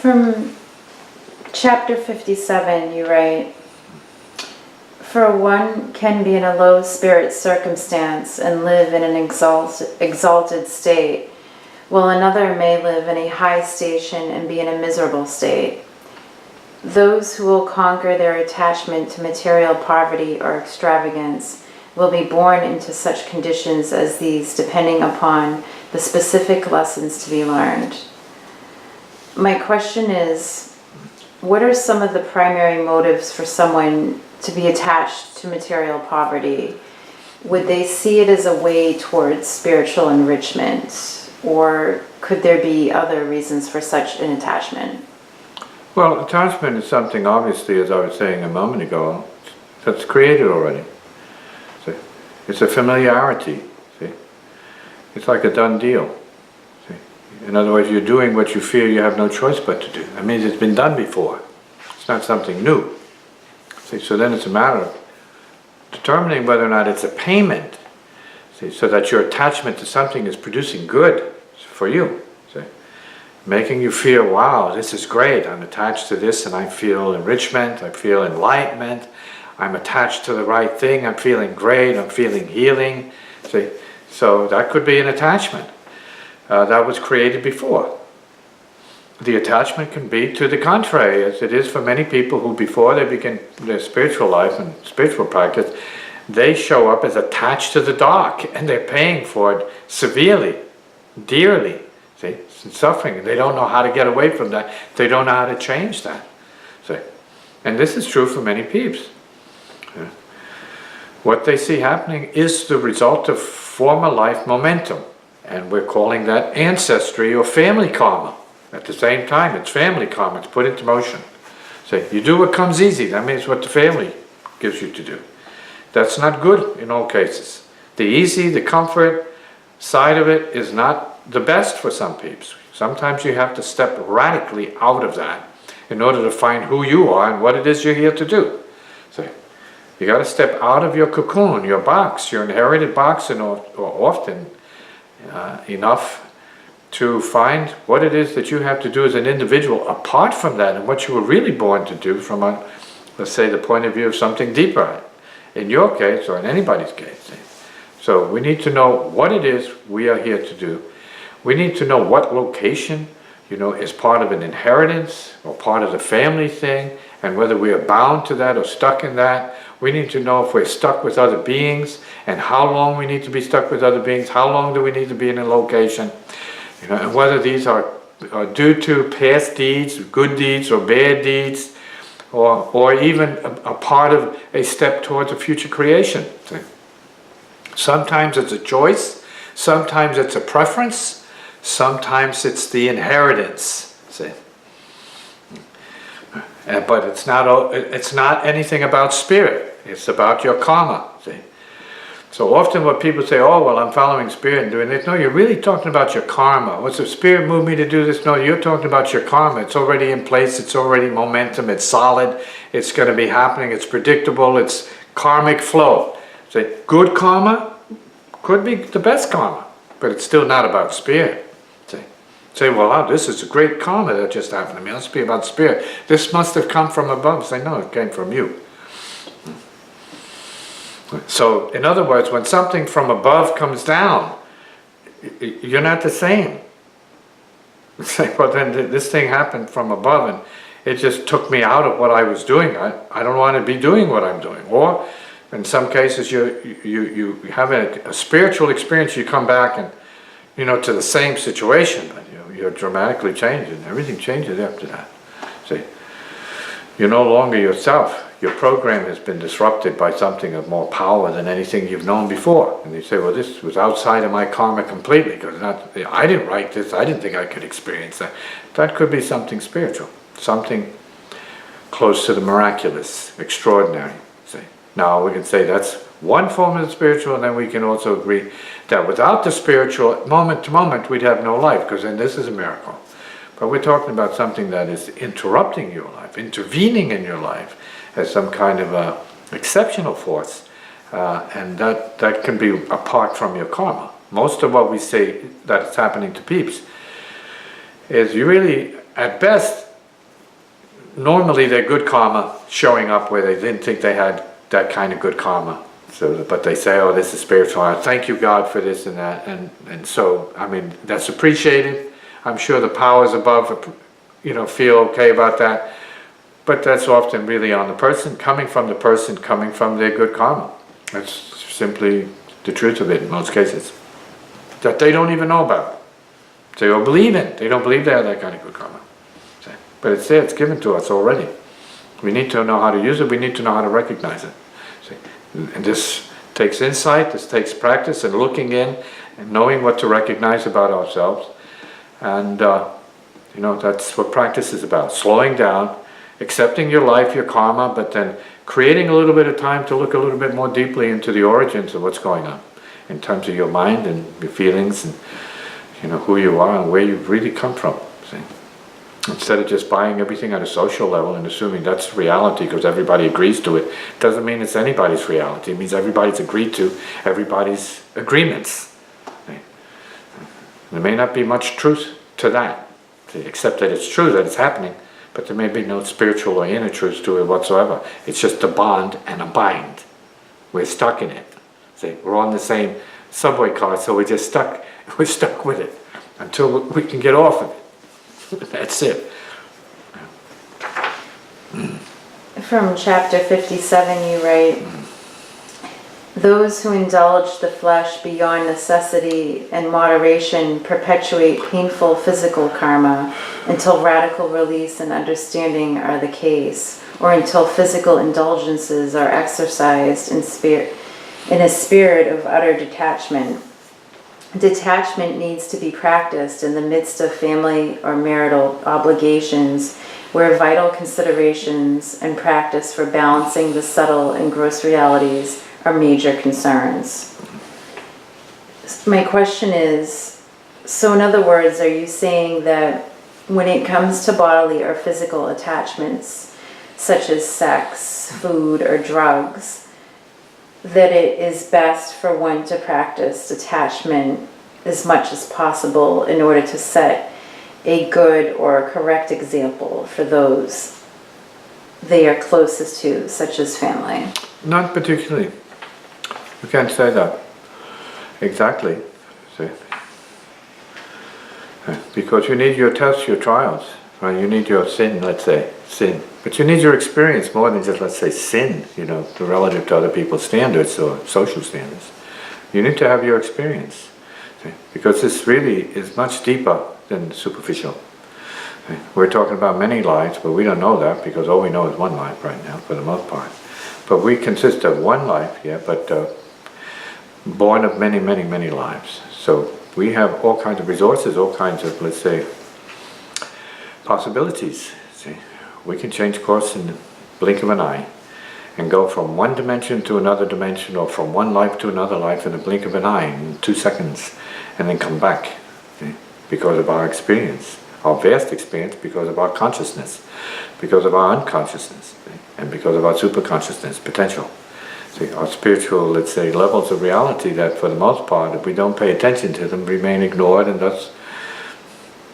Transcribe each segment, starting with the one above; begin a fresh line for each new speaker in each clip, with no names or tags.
From chapter 57, you write, "For one can be in a low spirit circumstance and live in an exalted state, while another may live in a high station and be in a miserable state. Those who will conquer their attachment to material poverty or extravagance will be born into such conditions as these, depending upon the specific lessons to be learned." My question is, what are some of the primary motives for someone to be attached to material poverty? Would they see it as a way towards spiritual enrichment, or could there be other reasons for such an attachment?
Well, attachment is something, obviously, as I was saying a moment ago, that's created already. See? It's a familiarity. See? It's like a done deal. See? In other words, you're doing what you feel you have no choice but to do. That means it's been done before. It's not something new. See? So then it's a matter of determining whether or not it's a payment. See? So that your attachment to something is producing good for you. See? Making you feel, wow, this is great, I'm attached to this and I feel enrichment, I feel enlightenment, I'm attached to the right thing, I'm feeling great, I'm feeling healing. See? So that could be an attachment that was created before. The attachment can be to the contrary, as it is for many people who before they begin their spiritual life and spiritual practice, they show up as attached to the dark and they're paying for it severely, dearly. See, suffering. They don't know how to get away from that. They don't know how to change that. See, and this is true for many peeps. Yeah. What they see happening is the result of former life momentum, and we're calling that ancestry or family karma. At the same time, it's family karma. It's put into motion. See, you do what comes easy. That means what the family gives you to do. That's not good in all cases. The easy, the comfort side of it is not the best for some peeps. Sometimes you have to step radically out of that in order to find who you are and what it is you're here to do. So you got to step out of your cocoon, your box, your inherited box, and or often enough to find what it is that you have to do as an individual apart from that and what you were really born to do from a, let's say, the point of view of something deeper. In your case, or in anybody's case. So we need to know what it is we are here to do. We need to know what location, is part of an inheritance or part of the family thing, and whether we are bound to that or stuck in that. We need to know if we're stuck with other beings and how long we need to be stuck with other beings, how long do we need to be in a location, and whether these are due to past deeds, good deeds or bad deeds, or even a part of a step towards a future creation. See? Sometimes it's a choice, sometimes it's a preference, sometimes it's the inheritance. See? But it's not anything about spirit, it's about your karma. See? So often what people say, oh, well, I'm following spirit and doing this. No, you're really talking about your karma. What's the spirit moved me to do this? No, you're talking about your karma. It's already in place, it's already momentum, it's solid, it's going to be happening, it's predictable, it's karmic flow. So good karma could be the best karma, but it's still not about spirit. Say, well, this is a great karma that just happened to me. Let's be about spirit. This must have come from above. Say, no, it came from you. So, in other words, when something from above comes down, you're not the same. Say, well, then this thing happened from above and it just took me out of what I was doing. I don't want to be doing what I'm doing. Or, in some cases, you have a spiritual experience, you come back and, to the same situation, but you're dramatically changed, and everything changes after that. See, you're no longer yourself. Your program has been disrupted by something of more power than anything you've known before. And you say, well, this was outside of my karma completely, because I didn't write this, I didn't think I could experience that. That could be something spiritual, something close to the miraculous, extraordinary. See? Now we can say that's one form of the spiritual, and then we can also agree that without the spiritual, moment to moment, we'd have no life, because then this is a miracle. But we're talking about something that is interrupting your life, intervening in your life as some kind of a exceptional force, and that can be apart from your karma. Most of what we say that is happening to peeps is you really, at best, normally they're good karma showing up where they didn't think they had that kind of good karma. So, but they say, oh, this is spiritual. Thank you, God, for this and that. And so, I mean, that's appreciated. I'm sure the powers above, you know, feel okay about that. But that's often really on the person, coming from their good karma. That's simply the truth of it in most cases. That they don't even know about. They don't believe in. They don't believe they have that kind of good karma. But it's there, it's given to us already. We need to know how to use it, we need to know how to recognize it. See? And this takes insight, this takes practice and looking in and knowing what to recognize about ourselves. And you know, that's what practice is about. Slowing down, accepting your life, your karma, but then creating a little bit of time to look a little bit more deeply into the origins of what's going on in terms of your mind and your feelings and, you know, who you are and where you've really come from. See? Instead of just buying everything at a social level and assuming that's reality because everybody agrees to it, doesn't mean it's anybody's reality. It means everybody's agreed to everybody's agreements. There may not be much truth to that, except that it's true that it's happening, but there may be no spiritual or inner truth to it whatsoever. It's just a bond and a bind. We're stuck in it. See, we're on the same subway car, so we're just stuck. We're stuck with it until we can get off of it. That's it.
From chapter 57 you write, those who indulge the flesh beyond necessity and moderation perpetuate painful physical karma until radical release and understanding are the case, or until physical indulgences are exercised in a spirit of utter detachment. Detachment needs to be practiced in the midst of family or marital obligations, where vital considerations and practice for balancing the subtle and gross realities are major concerns. My question is, so in other words, are you saying that when it comes to bodily or physical attachments, such as sex, food, or drugs, that it is best for one to practice detachment as much as possible in order to set a good or correct example for those they are closest to, such as family?
Not particularly. You can't say that exactly. See? Because you need your tests, your trials. Right? You need your sin, let's say, sin. But you need your experience more than just, let's say, sin, you know, relative to other people's standards or social standards. You need to have your experience. See? Because this really is much deeper than superficial. See? We're talking about many lives, but we don't know that because all we know is one life right now, for the most part. But we consist of one life, yeah, but born of many, many, many lives. So we have all kinds of resources, all kinds of, let's say, possibilities. See? We can change course in the blink of an eye and go from one dimension to another dimension, or from one life to another life in the blink of an eye in 2 seconds, and then come back. See? Because of our experience, our vast experience, because of our consciousness, because of our unconsciousness, see? And because of our superconsciousness potential. See, our spiritual, let's say, levels of reality that for the most part, if we don't pay attention to them, remain ignored and thus,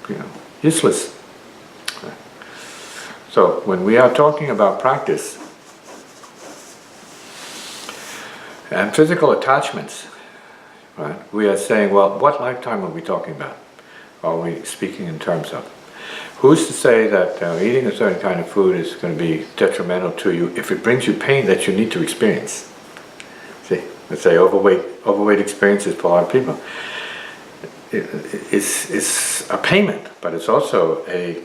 you know, useless. So when we are talking about practice and physical attachments, right, we are saying, well, what lifetime are we talking about? Are we speaking in terms of? Who's to say that eating a certain kind of food is going to be detrimental to you if it brings you pain that you need to experience? See, let's say overweight experiences for a lot of people. It's a payment, but it's also a,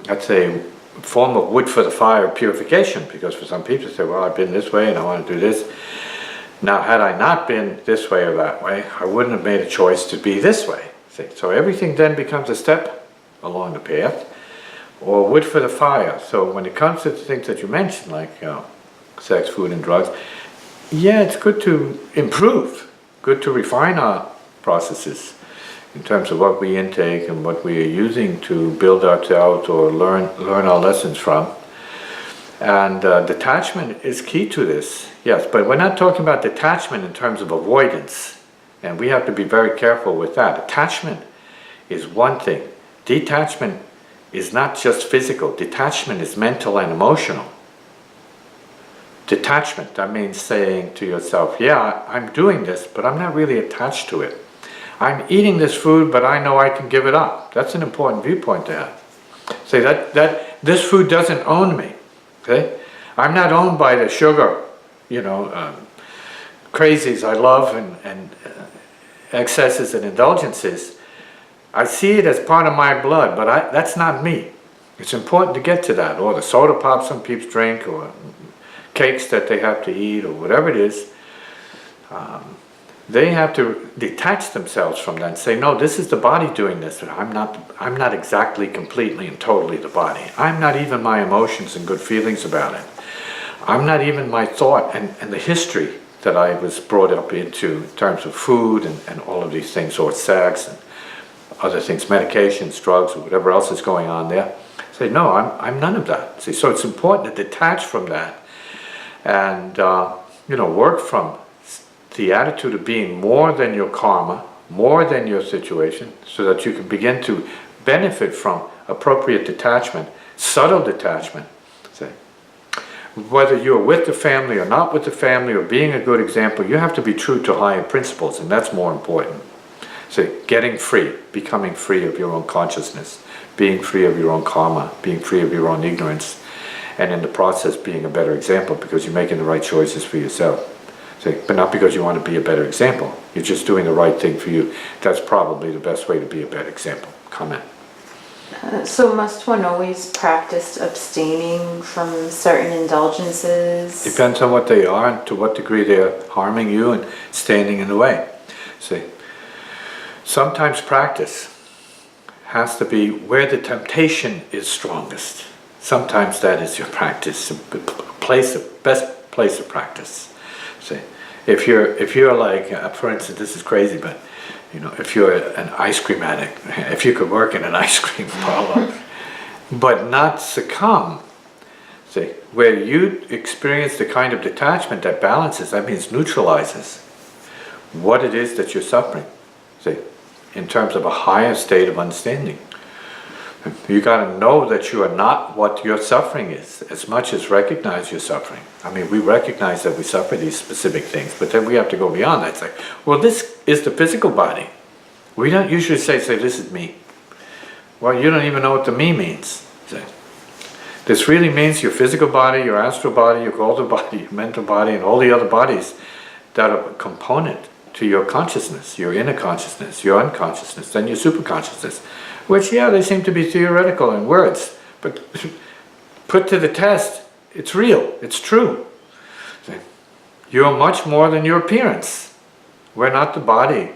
let's say, form of wood for the fire of purification, because for some people say, well, I've been this way and I want to do this. Now, had I not been this way or that way, I wouldn't have made a choice to be this way. See? So everything then becomes a step along the path, or wood for the fire. So when it comes to the things that you mentioned, like sex, food, and drugs, yeah, it's good to improve, good to refine our processes in terms of what we intake and what we are using to build ourselves or learn our lessons from. And detachment is key to this, yes, but we're not talking about detachment in terms of avoidance, and we have to be very careful with that. Attachment is one thing. Detachment is not just physical. Detachment is mental and emotional. Detachment, that means saying to yourself, yeah, I'm doing this, but I'm not really attached to it. I'm eating this food, but I know I can give it up. That's an important viewpoint to have. Say that this food doesn't own me. Okay? I'm not owned by the sugar, crazies I love and excesses and indulgences. I see it as part of my blood, but that's not me. It's important to get to that. Or the soda pop some people drink, or cakes that they have to eat, or whatever it is. They have to detach themselves from that and say, no, this is the body doing this. I'm not exactly, completely, and totally the body. I'm not even my emotions and good feelings about it. I'm not even my thought and the history that I was brought up into in terms of food and all of these things, or sex and other things, medications, drugs, or whatever else is going on there. Say, no, I'm none of that. See, so it's important to detach from that and work from the attitude of being more than your karma, more than your situation, so that you can begin to benefit from appropriate detachment, subtle detachment. Say, whether you're with the family or not with the family, or being a good example, you have to be true to higher principles, and that's more important. Say, getting free, becoming free of your own consciousness, being free of your own karma, being free of your own ignorance, and in the process being a better example because you're making the right choices for yourself. But not because you want to be a better example. You're just doing the right thing for you. That's probably the best way to be a better example. Comment.
So must one always practice abstaining from certain indulgences?
Depends on what they are and to what degree they're harming you and standing in the way. See, sometimes practice has to be where the temptation is strongest. Sometimes that is your practice, best place of practice. See, if you're like, for instance, this is crazy, but if you're an ice cream addict, if you could work in an ice cream parlor, but not succumb, see, where you experience the kind of detachment that balances, that means neutralizes what it is that you're suffering, see, in terms of a higher state of understanding. You got to know that you are not what your suffering is, as much as recognize your suffering. I mean, we recognize that we suffer these specific things, but then we have to go beyond that. It's like, well, this is the physical body. We don't usually say, this is me. Well, you don't even know what the me means. This really means your physical body, your astral body, your golden body, your mental body, and all the other bodies that are a component to your consciousness, your inner consciousness, your unconsciousness, then your superconsciousness. Which, yeah, they seem to be theoretical in words, but put to the test, it's real, it's true. You're much more than your appearance. We're not the body.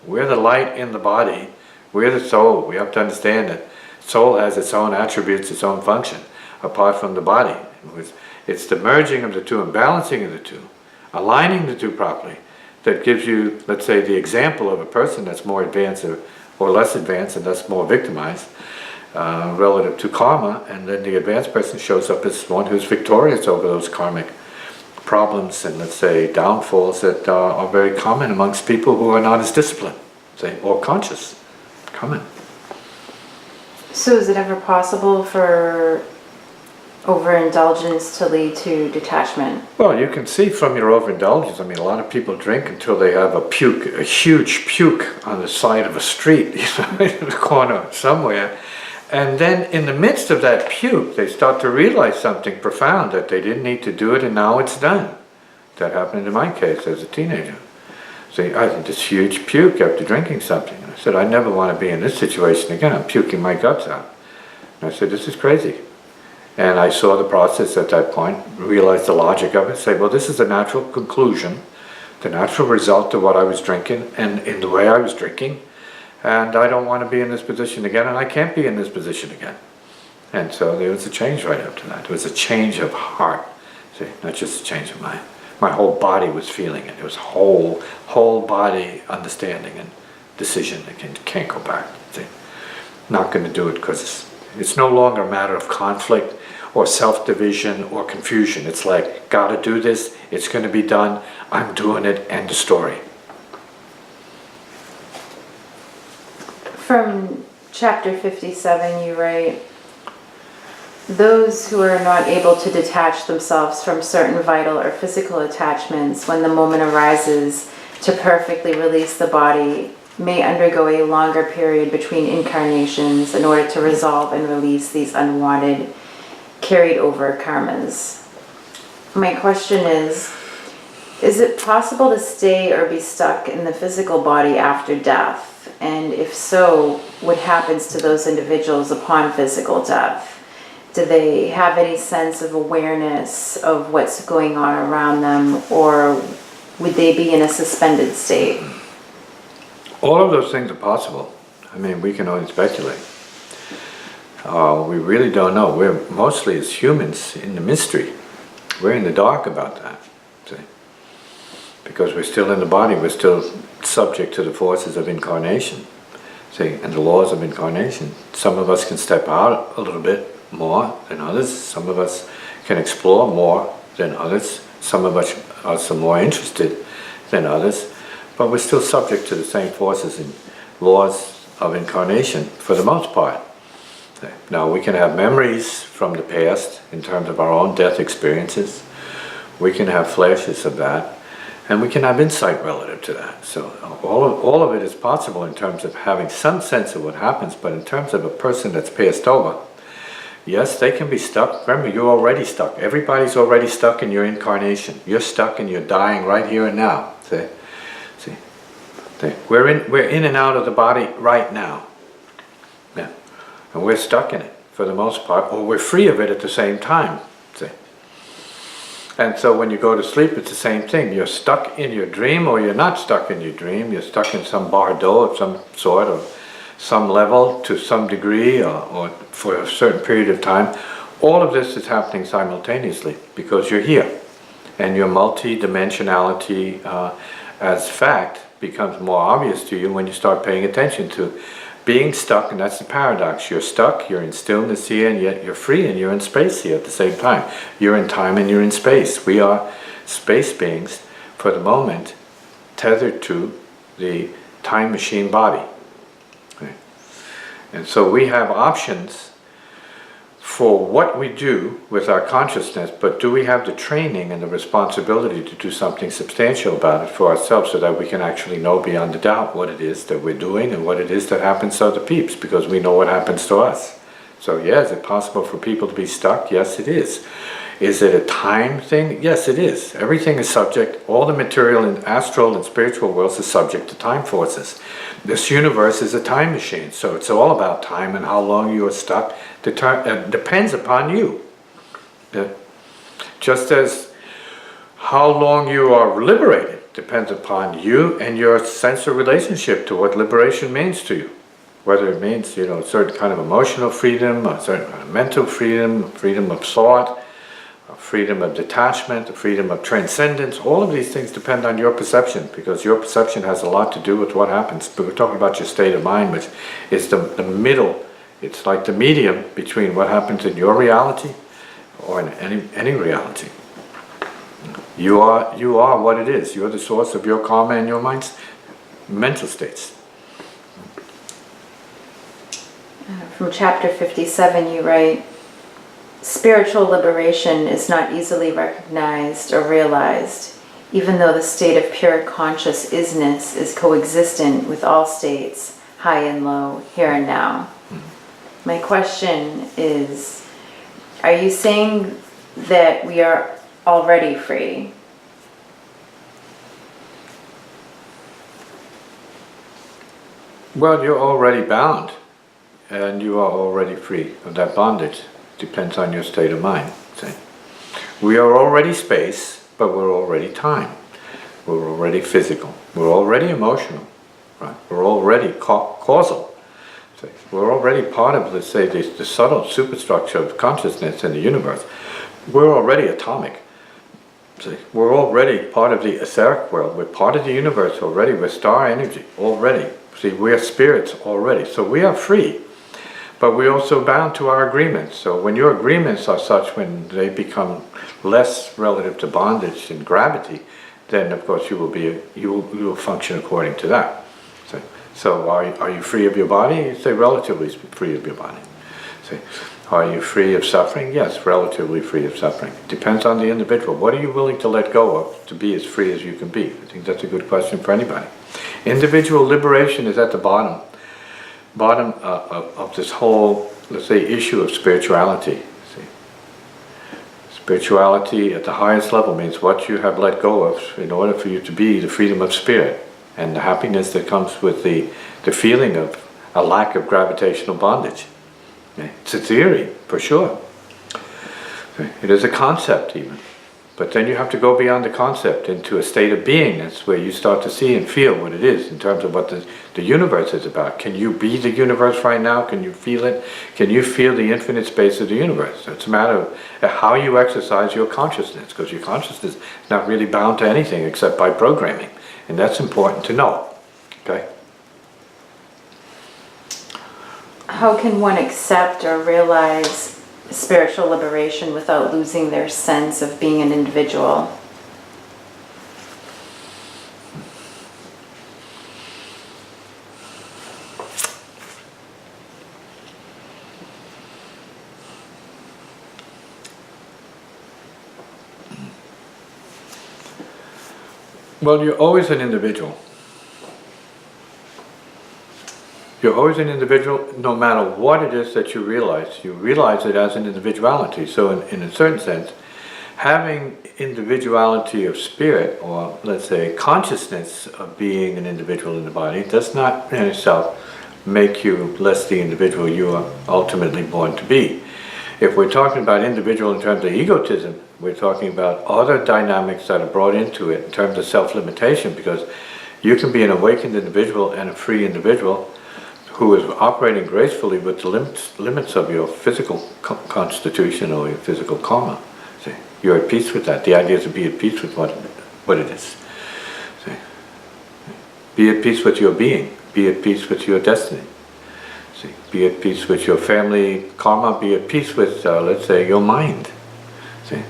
We're the light in the body. We're the soul. We have to understand that soul has its own attributes, its own function, apart from the body. It's the merging of the two and balancing of the two, aligning the two properly, that gives you, let's say, the example of a person that's more advanced or less advanced and thus more victimized relative to karma, and then the advanced person shows up as one who's victorious over those karmic problems and, let's say, downfalls that are very common amongst people who are not as disciplined, say, or conscious. Common.
So is it ever possible for overindulgence to lead to detachment?
Well, you can see from your overindulgence, I mean, a lot of people drink until they have a huge puke on the side of a street, in the corner somewhere. And then in the midst of that puke, they start to realize something profound, that they didn't need to do it and now it's done. That happened in my case as a teenager. See, I had this huge puke after drinking something. And I said, I never want to be in this situation again. I'm puking my guts out. And I said, this is crazy. And I saw the process at that point, realized the logic of it, say, well, this is the natural conclusion, the natural result of what I was drinking and in the way I was drinking. And I don't want to be in this position again, and I can't be in this position again. And so there was a change right after that. There was a change of heart, see, not just a change of mind. My whole body was feeling it. It was whole body understanding and decision that can't go back. See, not going to do it because it's no longer a matter of conflict or self-division or confusion. It's like, gotta do this, it's going to be done, I'm doing it, end of story.
From chapter 57 you write, those who are not able to detach themselves from certain vital or physical attachments when the moment arises to perfectly release the body may undergo a longer period between incarnations in order to resolve and release these unwanted, carried over karmas. My question is it possible to stay or be stuck in the physical body after death? And if so, what happens to those individuals upon physical death? Do they have any sense of awareness of what's going on around them, or would they be in a suspended state?
All of those things are possible. I mean, we can only speculate. We really don't know. We're mostly, as humans, in the mystery. We're in the dark about that, see? Because we're still in the body, we're still subject to the forces of incarnation, see, and the laws of incarnation. Some of us can step out a little bit more than others. Some of us can explore more than others. Some of us are more interested than others. But we're still subject to the same forces and laws of incarnation for the most part. Now, we can have memories from the past in terms of our own death experiences. We can have flashes of that, and we can have insight relative to that. So all of it is possible in terms of having some sense of what happens, but in terms of a person that's passed over, yes, they can be stuck. Remember, you're already stuck. Everybody's already stuck in your incarnation. You're stuck and you're dying right here and now. See? We're in and out of the body right now. Yeah. And we're stuck in it for the most part, or we're free of it at the same time. See? And so when you go to sleep, it's the same thing. You're stuck in your dream, or you're not stuck in your dream. You're stuck in some bardo of some sort, or some level to some degree, or for a certain period of time. All of this is happening simultaneously because you're here. And your multi-dimensionality as fact becomes more obvious to you when you start paying attention to being stuck, and that's the paradox. You're stuck, you're in stillness here, and yet you're free and you're in space here at the same time. You're in time and you're in space. We are space beings, for the moment, tethered to the time machine body. Right? And so we have options for what we do with our consciousness, but do we have the training and the responsibility to do something substantial about it for ourselves so that we can actually know beyond a doubt what it is that we're doing and what it is that happens to other peeps, because we know what happens to us. So yeah, is it possible for people to be stuck? Yes, it is. Is it a time thing? Yes, it is. Everything is subject, all the material in astral and spiritual worlds is subject to time forces. This universe is a time machine, so it's all about time, and how long you are stuck depends upon you. Just as how long you are liberated depends upon you and your sense of relationship to what liberation means to you. Whether it means, a certain kind of emotional freedom, a certain kind of mental freedom, freedom of thought, freedom of detachment, freedom of transcendence. All of these things depend on your perception, because your perception has a lot to do with what happens. But we're talking about your state of mind, which is the middle. It's like the medium between what happens in your reality or in any reality. You are what it is. You're the source of your karma and your mind's mental states.
From chapter 57, you write, spiritual liberation is not easily recognized or realized, even though the state of pure conscious isness is coexistent with all states, high and low, here and now. My question is, are you saying that we are already free?
Well, you're already bound, and you are already free of that bondage. Depends on your state of mind. See? We are already space, but we're already time. We're already physical. We're already emotional. Right? We're already causal. See? We're already part of, let's say, the subtle superstructure of consciousness in the universe. We're already atomic. See? We're already part of the etheric world. We're part of the universe already. We're star energy already. See, we are spirits already. So we are free. But we're also bound to our agreements. So when your agreements are such, when they become less relative to bondage and gravity, then of course you will function according to that. So are you free of your body? You say relatively free of your body. See? Are you free of suffering? Yes, relatively free of suffering. It depends on the individual. What are you willing to let go of to be as free as you can be? I think that's a good question for anybody. Individual liberation is at the bottom of this whole, let's say, issue of spirituality. See? Spirituality at the highest level means what you have let go of in order for you to be the freedom of spirit and the happiness that comes with the feeling of a lack of gravitational bondage. It's a theory, for sure. It is a concept even. But then you have to go beyond the concept into a state of beingness where you start to see and feel what it is in terms of what the universe is about. Can you be the universe right now? Can you feel it? Can you feel the infinite space of the universe? It's a matter of how you exercise your consciousness, because your consciousness is not really bound to anything except by programming. And that's important to know. Okay?
How can one accept or realize spiritual liberation without losing their sense of being an individual?
Well, you're always an individual. You're always an individual no matter what it is that you realize it as an individuality. So in a certain sense, having individuality of spirit, or let's say consciousness of being an individual in the body, does not in itself make you less the individual you are ultimately born to be. If we're talking about individual in terms of egotism, we're talking about other dynamics that are brought into it in terms of self-limitation, because you can be an awakened individual and a free individual who is operating gracefully with the limits of your physical constitution or your physical karma. See, you're at peace with that. The idea is to be at peace with what it is. See, be at peace with your being. Be at peace with your destiny. See, be at peace with your family karma. Be at peace with, let's say, your mind. See.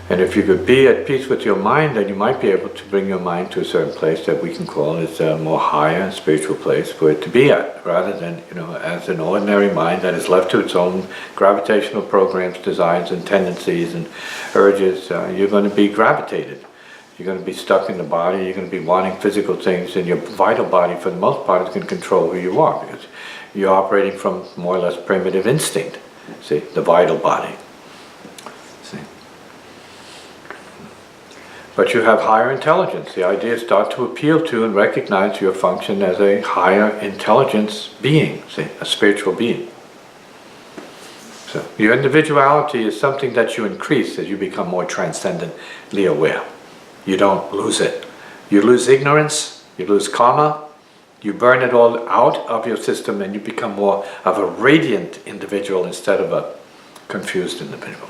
And if you could be at peace with your mind, then you might be able to bring your mind to a certain place that we can call as a more higher spiritual place for it to be at, rather than, as an ordinary mind that is left to its own gravitational programs, desires and tendencies and urges. You're going to be gravitated. You're going to be stuck in the body. You're going to be wanting physical things, and your vital body, for the most part, is going to control who you are, because you're operating from more or less primitive instinct. See, the vital body. But you have higher intelligence. The ideas start to appeal to and recognize your function as a higher intelligence being, see, a spiritual being. So your individuality is something that you increase as you become more transcendently aware. You don't lose it. You lose ignorance, you lose karma, you burn it all out of your system, and you become more of a radiant individual instead of a confused individual.